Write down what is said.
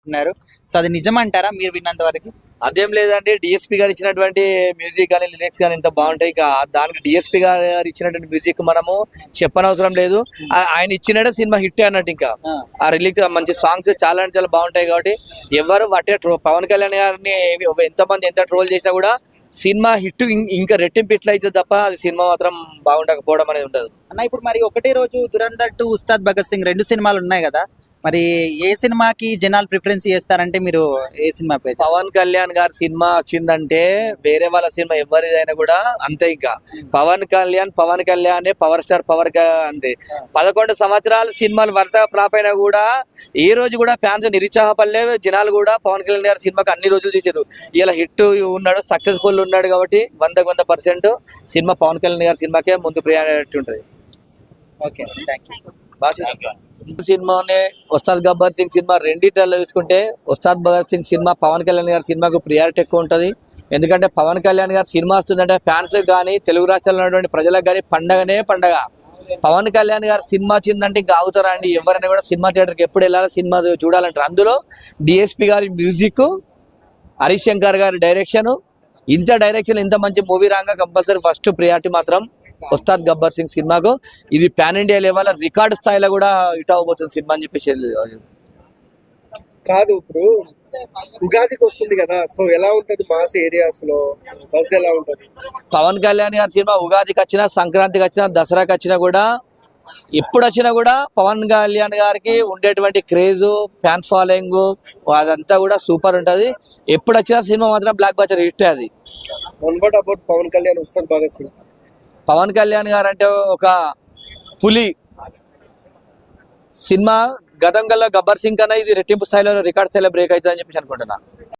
అంటున్నారు. సో అది నిజమంటారా మీరు విన్నంత వరకు? అదేం లేదండి, డిఎస్పి గారు ఇచ్చినటువంటి మ్యూజిక్ కానీ లిరిక్స్ కానీ ఇంత బాగుంటాయి. ఇక దానికి డిఎస్పి గారు ఇచ్చినటువంటి మ్యూజిక్ మనము చెప్పనవసరం లేదు. ఆయన ఇచ్చినట్టే సినిమా హిట్ అన్నట్టు. ఇంకా ఆ రిలీజ్ మంచి సాంగ్స్ చాలా అంటే చాలా బాగుంటాయి. కాబట్టి ఎవరు అట్టే పవన్ కళ్యాణ్ గారిని ఎంతమంది ఎంత ట్రోల్ చేసినా కూడా సినిమా హిట్ ఇంకా రెట్టింపు హిట్లు అవుతుంది తప్ప అది సినిమా మాత్రం బాగుండకపోవడం అనేది ఉండదు అన్న. ఇప్పుడు మరి ఒకటే రోజు దురంధర్ 2, ఉస్తాద్ భగత్ సింగ్ 2 సినిమాలు ఉన్నాయి కదా, మరి ఏ సినిమాకి జనాలు ప్రిఫరెన్స్ చేస్తారంటే మీరు ఏ సినిమా పేరు? పవన్ కళ్యాణ్ గారి సినిమా వచ్చిందంటే వేరే వాళ్ళ సినిమా ఎవరిదైనా కూడా అంతే. ఇంకా పవన్ కళ్యాణ్ పవర్ స్టార్ అంతే. 11 సంవత్సరాల సినిమాలు వరుసగా ఫ్లాప్ అయినా కూడా ఏ రోజు కూడా ఫ్యాన్స్ నిరుత్సాహపడలే. జనాలు కూడా పవన్ కళ్యాణ్ గారి సినిమాకి అన్ని రోజులు చూసారు. ఇలా హిట్ ఉన్నాడు, సక్సెస్ఫుల్ ఉన్నాడు కాబట్టి 100% సినిమా పవన్ కళ్యాణ్ గారి సినిమాకే ముందు ప్రయారిటీ ఉంటుంది. Okay, thank you. సినిమానే ఉస్తాద్ గబ్బర్ సింగ్ సినిమా రెండిట్లో చూసుకుంటే ఉస్తాద్ భగత్ సింగ్ సినిమా పవన్ కళ్యాణ్ గారి సినిమాకు ప్రియారిటీ ఎక్కువ ఉంటుంది. ఎందుకంటే పవన్ కళ్యాణ్ గారి సినిమా వస్తుందంటే ఫ్యాన్స్ కానీ తెలుగు రాష్ట్రాల్లో ఉన్నటువంటి ప్రజలకు కానీ పండగ. పవన్ కళ్యాణ్ గారి సినిమా వచ్చిందంటే ఇంకా అవుతారా అండి? ఎవరైనా కూడా సినిమా థియేటర్కి ఎప్పుడు వెళ్ళాలి, సినిమా చూడాలంటారు. అందులో డిఎస్పి గారి మ్యూజిక్, హరీష్ శంకర్ గారి డైరెక్షన్, ఇంత మంచి మూవీ రాగా కంపల్సరీ ఫస్ట్ ప్రియారిటీ మాత్రం ఉస్తాద్ గబ్బర్ సింగ్ సినిమాకు. ఇది పాన్ ఇండియా లెవెల్ రికార్డు స్థాయిలో కూడా హిట్ అవ్వబోతుంది సినిమా అని చెప్పేసి. కాదు, ఇప్పుడు ఉగాదికి వస్తుంది కదా, సో ఎలా ఉంటది మాస్ ఏరియాస్ లో బస్ ఎలా ఉంటది? పవన్ కళ్యాణ్ గారి సినిమా ఉగాదికి వచ్చినా, సంక్రాంతికి వచ్చినా, దసరాకి వచ్చినా కూడా, ఎప్పుడు వచ్చినా కూడా పవన్ కళ్యాణ్ గారికి ఉండేటువంటి క్రేజ్, ఫ్యాన్స్ ఫాలోయింగ్ అదంతా కూడా సూపర్ ఉంటుంది. ఎప్పుడు వచ్చినా సినిమా మాత్రం బ్లాక్ బస్టర్ హిట్. అది వన్ అబౌట్ పవన్ కళ్యాణ్, ఉస్తాద్ భగత్ సింగ్. పవన్ కళ్యాణ్ గారు అంటే ఒక పులి. సినిమా గతం కల్లా గబ్బర్ సింగ్ కన్నా ఇది రెట్టింపు స్థాయిలో రికార్డ్ స్థాయిలో బ్రేక్ అవుతుంది అని చెప్పి అనుకుంటున్నా.